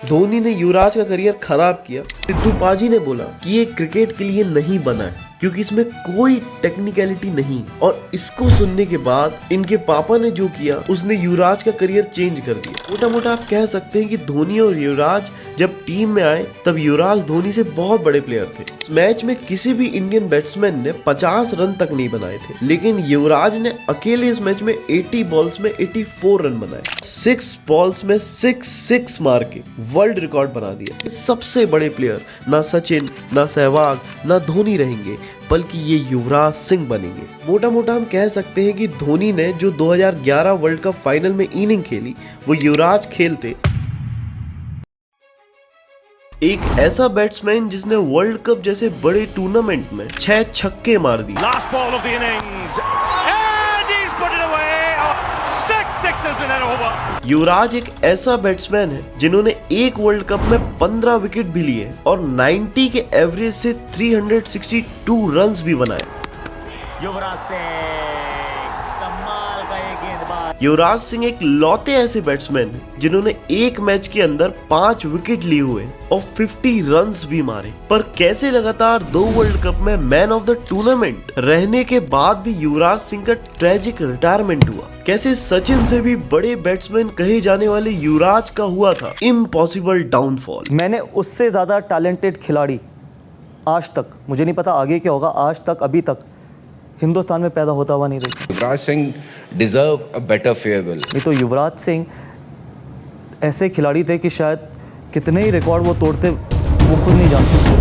धोनी ने युवराज का करियर खराब किया। सिद्धू पाजी ने बोला कि ये क्रिकेट के लिए नहीं बना है क्योंकि इसमें कोई टेक्निकलिटी नहीं। और इसको सुनने के बाद इनके पापा ने जो किया उसने युवराज का करियर चेंज कर दिया। मोटा मोटा आप कह सकते हैं कि धोनी और युवराज जब टीम में आए तब युवराज धोनी से बहुत बड़े प्लेयर थे। इस मैच में किसी भी इंडियन बैट्समैन ने 50 रन तक नहीं बनाए थे, लेकिन युवराज ने अकेले इस मैच में 80 बॉल्स में 84 रन बनाए। 6 बॉल्स में 6 मार के वर्ल्ड रिकॉर्ड बना दिया। सबसे बड़े प्लेयर ना सचिन, ना सहवाग, ना धोनी रहेंगे, बल्कि ये युवराज सिंह बनेंगे। मोटा मोटा हम कह सकते हैं कि धोनी ने जो 2011 वर्ल्ड कप फाइनल में इनिंग खेली वो युवराज खेलते। एक ऐसा बैट्समैन जिसने वर्ल्ड कप जैसे बड़े टूर्नामेंट में 6 छक्के मार दिए। Last ball of the innings and he is put it away. 6 sixes in an over. Yuvraj एक ऐसा बैट्समैन है जिन्होंने एक वर्ल्ड कप में 15 विकेट भी लिए और 90 के एवरेज से 362 रन्स भी बनाए। युवराज सिंह कमाल का एक गेंदबाज। युवराज सिंह एक लौते ऐसे बैट्समैन हैं जिन्होंने एक मैच के अंदर 5 विकेट लिए हुए और 50 रन्स भी मारे। पर कैसे लगातार 2 वर्ल्ड कप में मैन ऑफ द टूर्नामेंट रहने के बाद भी युवराज सिंह का ट्रेजिक रिटायरमेंट हुआ। कैसे सचिन से भी बड़े बैट्समैन कहे जाने वाले युवराज का हुआ था इम्पॉसिबल डाउनफॉल। मैंने उससे ज्यादा टैलेंटेड खिलाड़ी आज तक, मुझे नहीं पता आगे क्या होगा, आज तक अभी तक हिंदुस्तान में पैदा होता हुआ नहीं देखा। Yuvraj Singh deserve a better farewell. नहीं तो युवराज सिंह ऐसे खिलाड़ी थे कि शायद कितने ही रिकॉर्ड वो तोड़ते वो खुद नहीं जानते।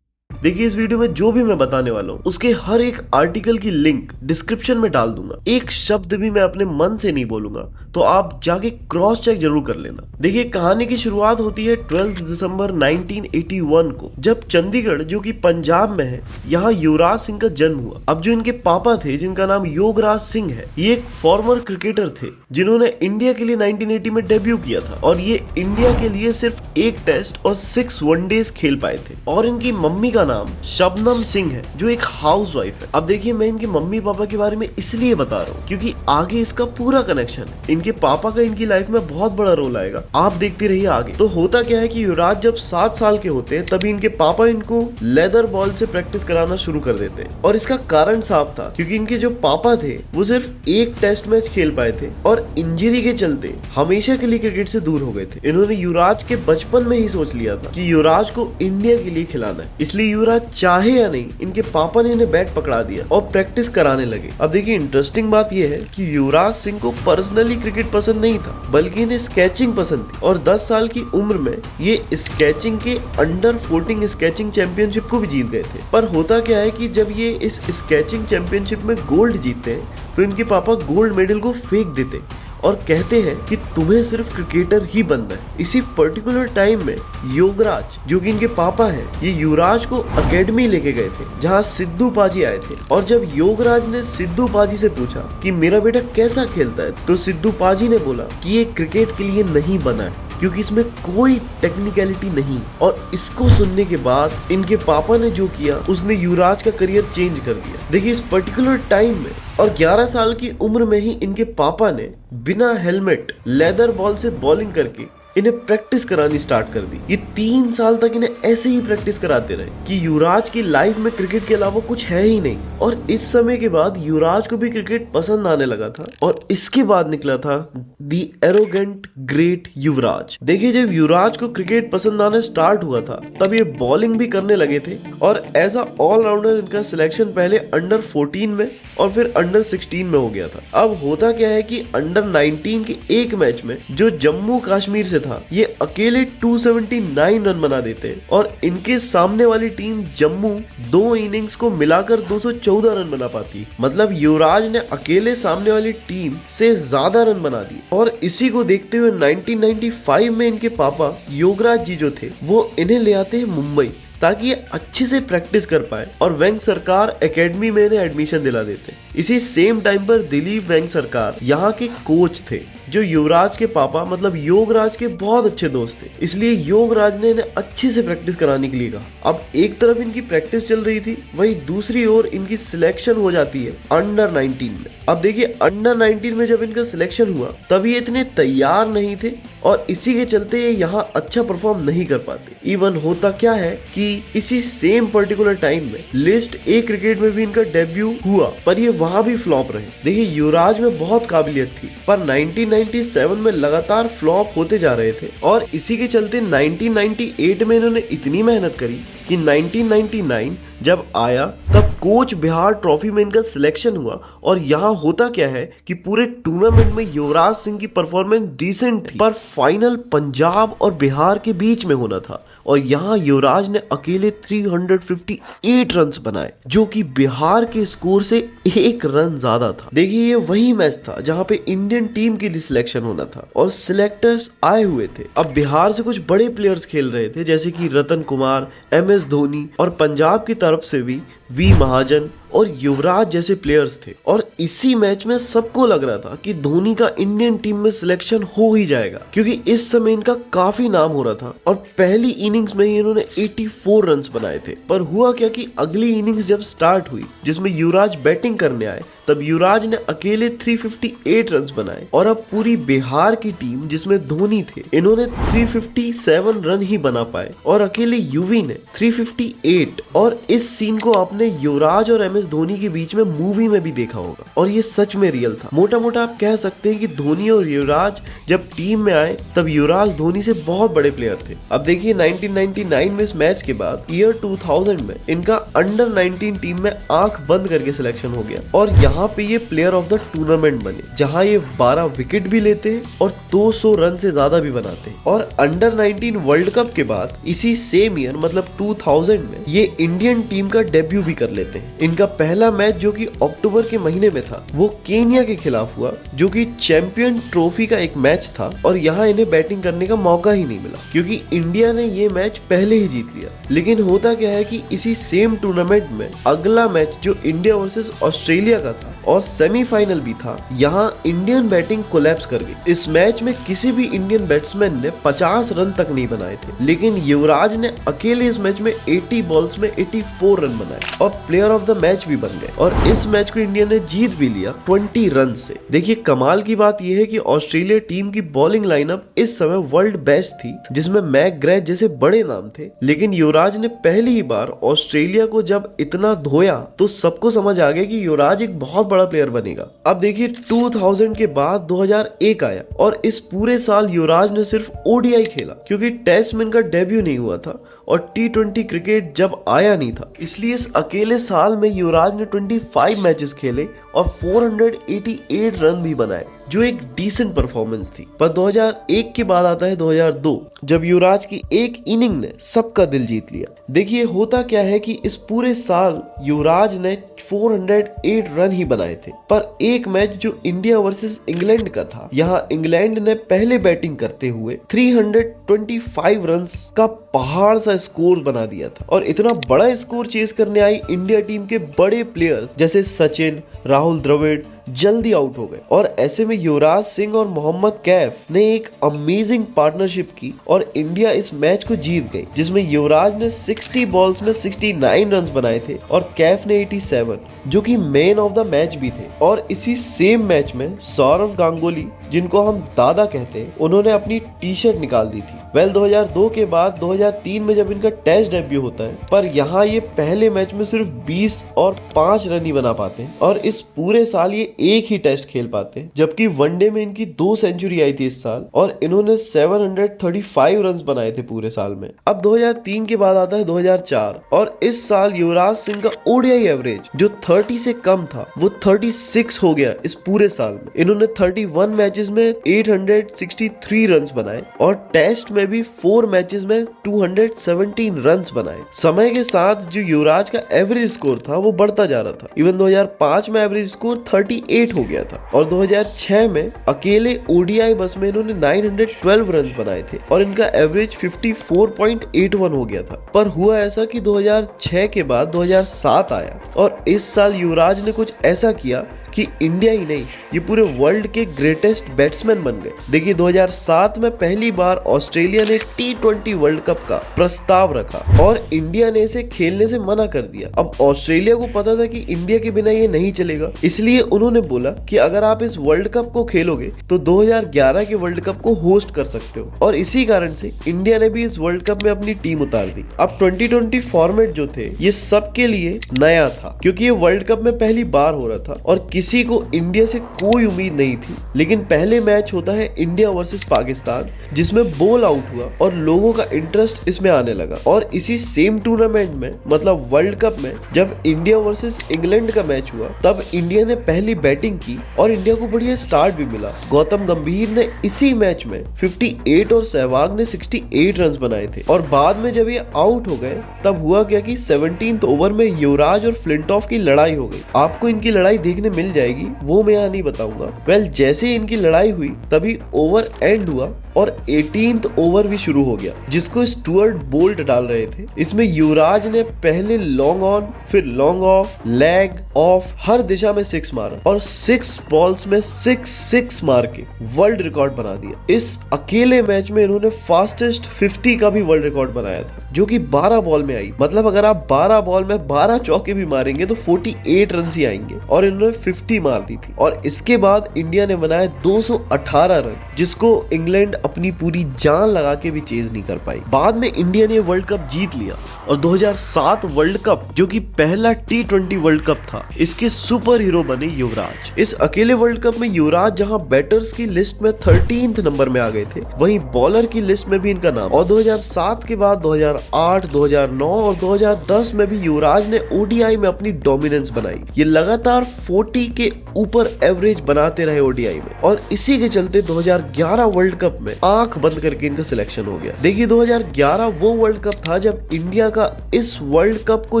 देखिए इस वीडियो में जो भी मैं बताने वाला हूँ उसके हर एक आर्टिकल की लिंक डिस्क्रिप्शन में डाल दूंगा। एक शब्द भी मैं अपने मन से नहीं बोलूंगा, तो आप जाके क्रॉस चेक जरूर कर लेना। देखिए कहानी की शुरुआत होती है 12 दिसंबर 1981 को, जब चंडीगढ़ जो कि पंजाब में है यहाँ युवराज सिंह का जन्म हुआ। अब जो इनके पापा थे जिनका नाम योगराज सिंह है, ये एक फॉर्मर क्रिकेटर थे जिन्होंने इंडिया के लिए 1980 में डेब्यू किया था और ये इंडिया के लिए सिर्फ 1 टेस्ट और 6 वनडेज खेल पाए थे। और इनकी मम्मी का नाम शबनम सिंह है जो एक हाउसवाइफ है। अब देखिए मैं इनके मम्मी पापा के बारे में इसलिए बता रहा हूँ क्योंकि आगे इसका पूरा कनेक्शन है। इनके पापा का इनकी लाइफ में बहुत बड़ा रोल आएगा, आप देखते रहिए आगे। तो होता क्या है कि युवराज जब 7 साल के होते हैं तभी इनके पापा इनको लेदर बॉल से प्रैक्टिस कराना शुरू कर देते हैं। और इसका कारण साफ था क्योंकि इनके जो पापा थे वो सिर्फ 1 टेस्ट मैच खेल पाए थे और इंजरी के चलते हमेशा के लिए क्रिकेट से दूर हो गए थे। इन्होंने युवराज के बचपन में ही सोच लिया था कि युवराज को इंडिया के लिए खिलाना है, इसलिए युवराज चाहे या नहीं इनके पापा ने इन्हें बैट पकड़ा दिया और प्रैक्टिस कराने लगे। अब देखिए इंटरेस्टिंग बात यह है कि युवराज सिंह को पर्सनली क्रिकेट पसंद नहीं था बल्कि इन्हें स्केचिंग पसंद थी और 10 साल की उम्र में ये स्केचिंग के अंडर 14 स्केचिंग चैंपियनशिप को भी जीत गए थे। पर होता क्या है कि जब ये इस स्केचिंग चैंपियनशिप में गोल्ड जीतते हैं तो इनके पापा गोल्ड मेडल को फेंक देते और कहते हैं कि तुम्हें सिर्फ क्रिकेटर ही बनना है। इसी पर्टिकुलर टाइम में योगराज जो कि इनके पापा हैं, ये युवराज को एकेडमी लेके गए थे जहां सिद्धू पाजी आए थे। और जब योगराज ने सिद्धू पाजी से पूछा कि मेरा बेटा कैसा खेलता है, तो सिद्धू पाजी ने बोला कि ये क्रिकेट के लिए नहीं बना है क्योंकि इसमें कोई टेक्निकलिटी नहीं। और इसको सुनने के बाद इनके पापा ने जो किया उसने युवराज का करियर चेंज कर दिया। देखिए इस पर्टिकुलर टाइम में और 11 साल की उम्र में ही इनके पापा ने बिना हेलमेट लेदर बॉल से बॉलिंग करके इन्हें प्रैक्टिस करानी स्टार्ट कर दी। ये 3 साल तक इन्हें ऐसे ही प्रैक्टिस कराते रहे कि युवराज की लाइफ में क्रिकेट के अलावा कुछ है ही नहीं। और इस समय के बाद युवराज को भी क्रिकेट पसंद आने लगा था और इसके बाद निकला था दी एरोगेंट ग्रेट युवराज। देखिए जब युवराज को क्रिकेट पसंद आना स्टार्ट हुआ था तब ये बॉलिंग भी करने लगे थे और एज अ ऑलराउंडर इनका सिलेक्शन पहले अंडर 14 में और फिर अंडर 16 में हो गया था। अब होता क्या है कि अंडर 19 के एक मैच में जो जम्मू कश्मीर से था, ये अकेले 279 रन बना देते हैं और इनके सामने वाली टीम जम्मू 2 इनिंग्स को मिलाकर 214 रन बना पाती। मतलब युवराज ने अकेले सामने वाली टीम से ज्यादा रन बना दी। और इसी को देखते हुए 1995 में इनके पापा योगराज जी जो थे वो इन्हें ले आते हैं मुंबई ताकि ये अच्छे से प्रैक्टिस कर पाए और वेंग सरकार एकेडमी में इन्हें एडमिशन दिला देते। इसी सेम टाइम पर दिलीप वेंग सरकार यहाँ के कोच थे। जो युवराज के पापा मतलब योगराज के बहुत अच्छे दोस्त थे, इसलिए योगराज ने इन्हें अच्छे से प्रैक्टिस कराने के लिए कहा। अब एक तरफ इनकी प्रैक्टिस चल रही थी, वहीं दूसरी ओर इनकी सिलेक्शन हो जाती है अंडर 19 में। अब देखिए अंडर 19 में जब इनका सिलेक्शन हुआ तब ये इतने तैयार नहीं थे और इसी के चलते ये यहाँ अच्छा परफॉर्म नहीं कर पाते। इवन होता क्या है कि इसी सेम पर्टिकुलर टाइम में लिस्ट ए क्रिकेट में भी इनका डेब्यू हुआ, पर ये वहां भी फ्लॉप रहे। देखिए युवराज में बहुत काबिलियत थी, पर 1997 में लगातार फ्लॉप होते जा रहे थे और इसी के चलते 1998 में इन्होंने इतनी मेहनत करी कि 1999 जब आया तब कोच बिहार ट्रॉफी में इनका सिलेक्शन हुआ। और यहाँ होता क्या है कि पूरे टूर्नामेंट में युवराज सिंह की परफॉर्मेंस डिसेंट थी, पर फाइनल पंजाब और बिहार के बीच में होना था और यहाँ युवराज ने अकेले 358 रन बनाए, जो कि बिहार के स्कोर से 1 रन ज्यादा था। देखिए ये वही मैच था जहाँ पे इंडियन टीम के लिए सिलेक्शन होना था और सिलेक्टर्स आए हुए थे। अब बिहार से कुछ बड़े प्लेयर्स खेल रहे थे जैसे कि रतन कुमार, MS धोनी और पंजाब की तरफ से भी वी महाजन और युवराज जैसे प्लेयर्स थे। और इसी मैच में सबको लग रहा था कि धोनी का इंडियन टीम में सिलेक्शन हो ही जाएगा, क्योंकि इस समय इनका काफी नाम हो रहा था और पहली इनिंग्स में ही इन्होंने 84 रन्स बनाए थे। पर हुआ क्या कि अगली इनिंग्स जब स्टार्ट हुई जिसमें युवराज बैटिंग करने आए, तब युवराज ने अकेले 358 रन्स बनाए और अब पूरी बिहार की टीम जिसमें धोनी थे, इन्होंने 357 रन ही बना पाए और अकेले युवी ने 358। और इस सीन को आपने युवराज और MS धोनी के बीच में मूवी में भी देखा होगा और ये सच में रियल था। मोटा मोटा आप कह सकते हैं कि धोनी और युवराज जब टीम में आए तब युवराज धोनी से बहुत बड़े प्लेयर थे। अब देखिए 1999 में इस मैच के बाद ईयर 2000 में इनका अंडर 19 टीम में आंख बंद करके सिलेक्शन हो गया और यहाँ पे ये प्लेयर ऑफ द टूर्नामेंट बने, जहाँ ये 12 विकेट भी लेते हैं और 200 रन से ज्यादा भी बनाते हैं। और अंडर 19 वर्ल्ड कप के बाद इसी सेम ईयर मतलब 2000 में ये इंडियन टीम का डेब्यू भी कर लेते हैं। इनका पहला मैच जो कि अक्टूबर के महीने में था वो केन्या के खिलाफ हुआ, जो कि चैंपियन ट्रॉफी का एक मैच था और यहाँ इन्हें बैटिंग करने का मौका ही नहीं मिला क्योंकि इंडिया ने ये मैच पहले ही जीत लिया। लेकिन होता क्या है कि इसी सेम टूर्नामेंट में अगला मैच जो इंडिया वर्सेस ऑस्ट्रेलिया का था और सेमीफाइनल भी था, यहाँ इंडियन बैटिंग कोलैप्स कर गई। इस मैच में किसी भी इंडियन बैट्समैन ने 50 रन तक नहीं बनाए थे, लेकिन युवराज ने अकेले इस मैच में 80 बॉल्स में 84 रन बनाए और प्लेयर ऑफ द मैच भी बन गए और इस मैच को इंडिया ने जीत भी लिया 20 रन से। देखिए कमाल की बात यह है कि ऑस्ट्रेलिया टीम की बॉलिंग लाइनअप इस समय वर्ल्ड बेस्ट थी, जिसमें मैकग्रेथ जैसे बड़े नाम थे, लेकिन युवराज ने पहली ही बार ऑस्ट्रेलिया को जब इतना धोया तो सबको समझ आ गया कि युवराज एक बहुत बड़ा प्लेयर बनेगा। अब देखिए 2000 के बाद 2001 आया और इस पूरे साल युवराज ने सिर्फ ODI खेला क्योंकि टेस्ट में इनका डेब्यू नहीं हुआ था और T20 क्रिकेट जब आया नहीं था, इसलिए इस अकेले साल में युवराज ने 25 मैचेस खेले और 488 रन भी बनाए, जो एक डिसेंट परफॉर्मेंस थी। पर 2001 के बाद आता है 2002, जब युवराज की एक इनिंग ने सबका दिल जीत लिया। देखिए होता क्या है कि इस पूरे साल युवराज ने 408 रन ही बनाए थे, पर एक मैच जो इंडिया वर्सेस इंग्लैंड का था, यहाँ इंग्लैंड ने पहले बैटिंग करते हुए 325 रन का पहाड़ सा स्कोर बना दिया था और इतना बड़ा स्कोर चेस करने आई इंडिया टीम के बड़े प्लेयर्स जैसे सचिन, राहुल द्रविड़ जल्दी आउट हो गए और ऐसे में युवराज सिंह और मोहम्मद कैफ ने एक अमेजिंग पार्टनरशिप की और इंडिया इस मैच को जीत गई, जिसमें युवराज ने 60 बॉल्स में 69 रन बनाए थे और कैफ ने 87, जो कि मैन ऑफ द मैच भी थे। और इसी सेम मैच में सौरव गांगुली, जिनको हम दादा कहते हैं, उन्होंने अपनी टी-शर्ट निकाल दी थी। 2002 के बाद 2003 में जब इनका टेस्ट डेब्यू होता है, पर यहाँ ये पहले मैच में सिर्फ 20 और 5 रन ही बना पाते हैं और इस पूरे साल ये एक ही टेस्ट खेल पाते हैं, जबकि वनडे में इनकी 2 सेंचुरी आई थी इस साल और इन्होंने 735 रन बनाए थे पूरे साल में। अब 2003 के बाद आता है 2004 और इस साल युवराज सिंह का ODI एवरेज जो 30 से कम था वो 36 हो गया इस पूरे साल में। इन्होंने 31 मैचेस में 863 रन बनाए और टेस्ट में भी 4 मैचेस में 217 रन बनाए। समय के साथ जो युवराज का एवरेज स्कोर था वो बढ़ता जा रहा था। इवन 2005 में एवरेज स्कोर 38 हो गया था और 2006 में अकेले ODI बस में इन्होंने 912 रन बनाए थे और इनका एवरेज 54.81 हो गया था। पर हुआ ऐसा कि 2006 के बाद 2007 आया और इस साल युवराज ने कुछ ऐसा किया कि इंडिया ही नहीं, ये पूरे वर्ल्ड के ग्रेटेस्ट बैट्समैन बन गए। देखिए 2007 में पहली बार ऑस्ट्रेलिया ने T20 वर्ल्ड कप का प्रस्ताव रखा और इंडिया ने इसे खेलने से मना कर दिया। अब ऑस्ट्रेलिया को पता था कि इंडिया के बिना ये नहीं चलेगा, इसलिए उन्होंने बोला कि अगर आप इस वर्ल्ड कप को खेलोगे तो 2011 के वर्ल्ड कप को होस्ट कर सकते हो, और इसी कारण से इंडिया ने भी इस वर्ल्ड कप में अपनी टीम उतार दी। अब 2020 फॉर्मेट जो थे ये सबके लिए नया था, क्योंकि ये वर्ल्ड कप में पहली बार हो रहा था और किसी को इंडिया से कोई उम्मीद नहीं थी। लेकिन पहले मैच होता है इंडिया वर्सेस पाकिस्तान, जिसमें बॉल आउट हुआ और लोगों का इंटरेस्ट इसमें आने लगा। और इसी सेम टूर्नामेंट में, मतलब वर्ल्ड कप में, जब इंडिया वर्सेस इंग्लैंड का मैच हुआ तब इंडिया ने पहली बैटिंग की और इंडिया को बढ़िया स्टार्ट भी मिला। गौतम गंभीर ने इसी मैच में 58 और सहवाग ने 68 रन बनाए थे। और बाद में जब ये आउट हो गए तब हुआ क्या कि 17th ओवर में युवराज और फ्लिंटॉफ की लड़ाई हो गई। आपको इनकी लड़ाई देखने मिल जाएगी, वो मैं यहाँ नहीं बताऊंगा। वेल, जैसे ही इनकी लड़ाई हुई तभी ओवर एंड हुआ और 18th ओवर भी शुरू हो गया, जिसको स्टुअर्ट बोल्ट डाल रहे थे। इसमें युवराज ने पहले लॉन्ग ऑन, फिर लॉन्ग ऑफ, लेग ऑफ, हर दिशा में 6 मारा और 6 बॉल्स में 6 मार के वर्ल्ड रिकॉर्ड बना दिया। इस अकेले मैच में इन्होंने फास्टेस्ट 50 का भी वर्ल्ड रिकॉर्ड बनाया था, जो कि 12 बॉल में आई। मतलब अगर आप 12 बॉल में 12 चौके भी मारेंगे तो 48 रन ही आएंगे, और इन्होंने 50 मार दी थी। और इसके बाद इंडिया ने बनाया 218 रन, जिसको इंग्लैंड अपनी पूरी जान लगा के भी चेज नहीं कर पाई। बाद में इंडिया ने वर्ल्ड कप जीत लिया और 2007 वर्ल्ड कप, जो कि पहला T20 वर्ल्ड कप था, इसके सुपर हीरो बने युवराज। इस अकेले वर्ल्ड कप में युवराज जहां बैटर्स की लिस्ट में 13th नंबर में आ गए थे, वहीं बॉलर की लिस्ट में भी इनका नाम। और 2007 के बाद 2008, 2009 और 2010 में भी युवराज ने ODI में अपनी डोमिनेंस बनाई। ये लगातार 40 के ऊपर एवरेज बनाते रहे ODI में, और इसी के चलते 2011 वर्ल्ड कप में आंख बंद करके इनका सिलेक्शन हो गया। देखिए 2011 वो वर्ल्ड कप था जब इंडिया का इस वर्ल्ड कप को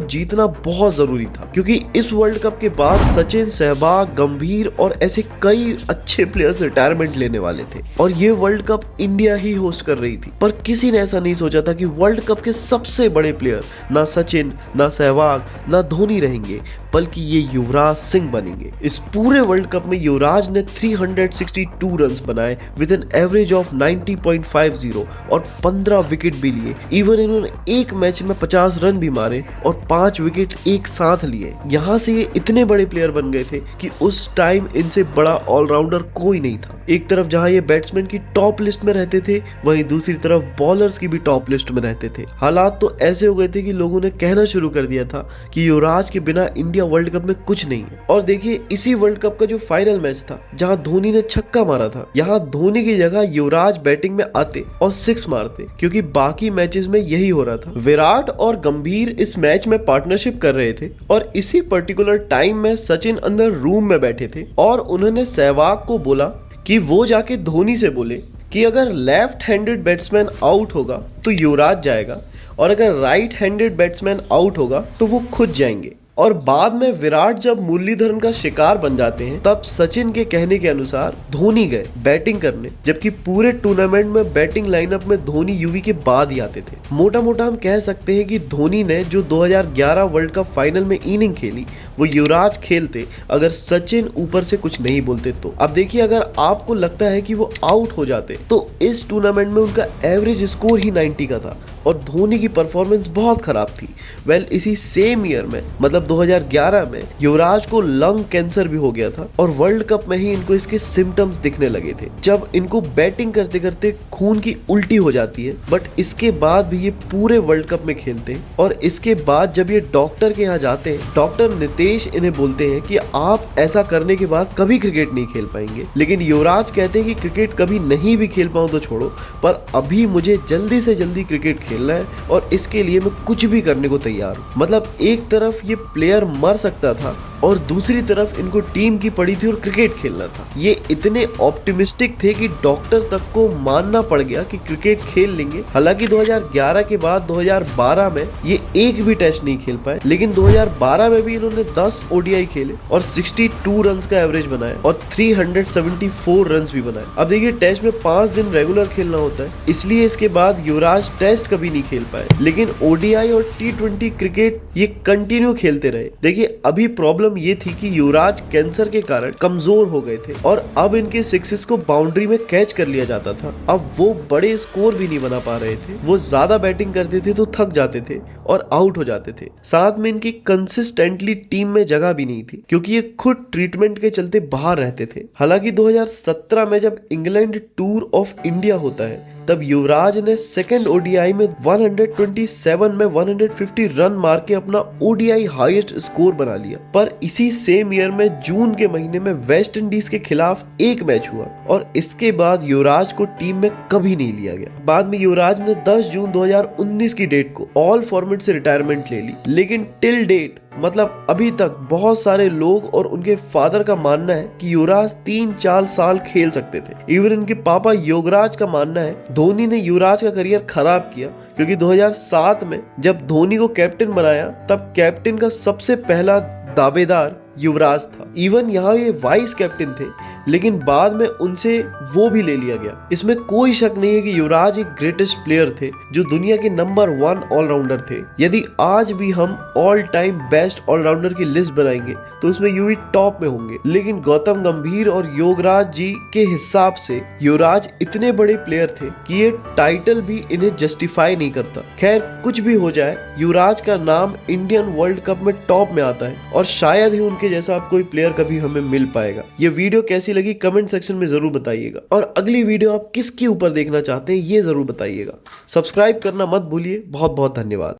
जीतना बहुत जरूरी था, क्योंकि इस वर्ल्ड कप के बाद सचिन, सहवाग, गंभीर और ऐसे कई अच्छे प्लेयर्स रिटायरमेंट लेने वाले थे और ये वर्ल्ड कप इंडिया ही होस्ट कर रही थी। पर किसी ने ऐसा नहीं सोचा था कि वर्ल्ड कप के सबसे बड़े प्लेयर ना सचिन, ना सहवाग, ना धोनी रहेंगे, बल्कि ये युवराज सिंह बनेंगे। इस पूरे वर्ल्ड कप में युवराज ने 362 रन बनाए विद एन एवरेज ऑफ 90.50 और 15 विकेट भी लिए। इवन इन्होंने एक मैच में 50 रन भी मारे और 5 विकेट एक साथ लिए। यहाँ से ये इतने बड़े प्लेयर बन गए थे कि उस टाइम इनसे बड़ा ऑलराउंडर कोई नहीं था। एक तरफ जहाँ ये बैट्समैन की टॉप लिस्ट में रहते थे, वहीं दूसरी तरफ बॉलर्स की भी टॉप लिस्ट में रहते थे। हालात तो ऐसे हो गए थे कि लोगों ने कहना शुरू कर दिया था कि युवराज के बिना इंडिया वर्ल्ड कप में कुछ नहीं है। और देखिए इसी वर्ल्ड कप का जो फाइनल मैच था, जहां धोनी ने छक्का मारा था, यहाँ धोनी की जगह युवराज बैटिंग में आते और 6 मारते, क्योंकि बाकी मैचेस में यही हो रहा था। विराट और गंभीर इस मैच में पार्टनरशिप कर रहे थे और इसी पर्टिकुलर टाइम में सचिन अंदर रूम में बैठे थे और उन्होंने सहवाग को बोला कि वो जाके धोनी से बोले कि अगर लेफ्ट हैंडेड बैट्समैन आउट होगा तो युवराज जाएगा, और अगर राइट हैंडेड बैट्समैन आउट होगा तो वो खुद जाएंगे। और बाद में विराट जब मुरलीधरन का शिकार बन जाते हैं, तब सचिन के कहने के अनुसार धोनी गए बैटिंग करने, जबकि पूरे टूर्नामेंट में बैटिंग लाइनअप में धोनी यूवी के बाद ही आते थे। मोटा मोटा हम कह सकते हैं कि धोनी ने जो 2011 वर्ल्ड कप फाइनल में इनिंग खेली, वो युवराज खेलते अगर सचिन ऊपर से कुछ नहीं बोलते तो। अब देखिए, अगर आपको लगता है कि वो आउट हो जाते तो इस टूर्नामेंट में उनका एवरेज स्कोर ही 90 का था और धोनी की परफॉर्मेंस बहुत खराब थी। वेल, इसी सेम ईयर में, मतलब 2011 में, युवराज को लंग कैंसर भी हो गया था और वर्ल्ड कप में ही इनको इसके सिम्टम्स दिखने लगे थे, जब इनको बैटिंग करते करते खून की उल्टी हो जाती है। बट इसके बाद भी ये पूरे वर्ल्ड कप में खेलते हैं और इसके बाद जब ये डॉक्टर के यहाँ जाते हैं, डॉक्टर नितेश इन्हें बोलते हैं कि आप ऐसा करने के बाद कभी क्रिकेट नहीं खेल पाएंगे। लेकिन युवराज कहते हैं कि क्रिकेट कभी नहीं भी खेल पाऊं तो छोड़ो, पर अभी मुझे जल्दी से जल्दी क्रिकेट खेलना है और इसके लिए मैं कुछ भी करने को तैयार हूँ। मतलब एक तरफ ये प्लेयर मर सकता था और दूसरी तरफ इनको टीम की पड़ी थी और क्रिकेट खेलना था। ये इतने ऑप्टिमिस्टिक थे कि डॉक्टर तक को मानना पड़ गया कि क्रिकेट खेल लेंगे। हालांकि 2011 के बाद 2012 में ये एक भी टेस्ट नहीं खेल पाए, लेकिन 2012 में भी इन्होंने 10 ODI खेले और 62 रन का एवरेज बनाया और 374 रन भी बनाए। अब देखिए, टेस्ट में 5 दिन रेगुलर खेलना होता है, इसलिए इसके बाद युवराज टेस्ट कभी नहीं खेल पाए, लेकिन ODI और T20 क्रिकेट ये कंटिन्यू खेलते रहे। देखिए, अभी प्रॉब्लम प्रॉब्लम ये थी कि युवराज कैंसर के कारण कमजोर हो गए थे और अब इनके सिक्सेस को बाउंड्री में कैच कर लिया जाता था। अब वो बड़े स्कोर भी नहीं बना पा रहे थे, वो ज्यादा बैटिंग करते थे तो थक जाते थे और आउट हो जाते थे। साथ में इनकी कंसिस्टेंटली टीम में जगह भी नहीं थी क्योंकि ये खुद ट्रीटमेंट के चलते बाहर रहते थे। हालांकि 2017 में जब इंग्लैंड टूर ऑफ इंडिया होता है तब युवराज ने सेकंड ओडीआई में 127 में 150 रन मार के अपना ओडीआई हाईएस्ट स्कोर बना लिया। पर इसी सेम ईयर में जून के महीने में वेस्ट इंडीज के खिलाफ एक मैच हुआ और इसके बाद युवराज को टीम में कभी नहीं लिया गया। बाद में युवराज ने 10 जून 2019 की डेट को ऑल फॉर्मेट से रिटायरमेंट ले ली, लेकिन टिल डेट मतलब अभी तक बहुत सारे लोग और उनके फादर का मानना है कि युवराज 3-4 साल खेल सकते थे। इवन इनके पापा योगराज का मानना है धोनी ने युवराज का करियर खराब किया क्योंकि 2007 में जब धोनी को कैप्टन बनाया तब कैप्टन का सबसे पहला दावेदार युवराज था। इवन यहाँ ये वाइस कैप्टन थे लेकिन बाद में उनसे वो भी ले लिया गया। इसमें कोई शक नहीं है कि युवराज एक ग्रेटेस्ट प्लेयर थे जो दुनिया के नंबर 1 ऑलराउंडर थे। यदि आज भी हम ऑल टाइम बेस्ट ऑलराउंडर की लिस्ट बनाएंगे तो उसमें यूवी टॉप में होंगे, लेकिन गौतम गंभीर और योगराज जी के हिसाब से युवराज इतने बड़े प्लेयर थे कि ये टाइटल भी इन्हें जस्टिफाई नहीं करता। खैर कुछ भी हो जाए, युवराज का नाम इंडियन वर्ल्ड कप में टॉप में आता है और शायद ही उनके जैसा अब कोई प्लेयर कभी हमें मिल पाएगा। ये वीडियो कैसी लगी कमेंट सेक्शन में जरूर बताइएगा और अगली वीडियो आप किसके ऊपर देखना चाहते हैं ये जरूर बताइएगा। सब्सक्राइब करना मत भूलिए। बहुत बहुत धन्यवाद।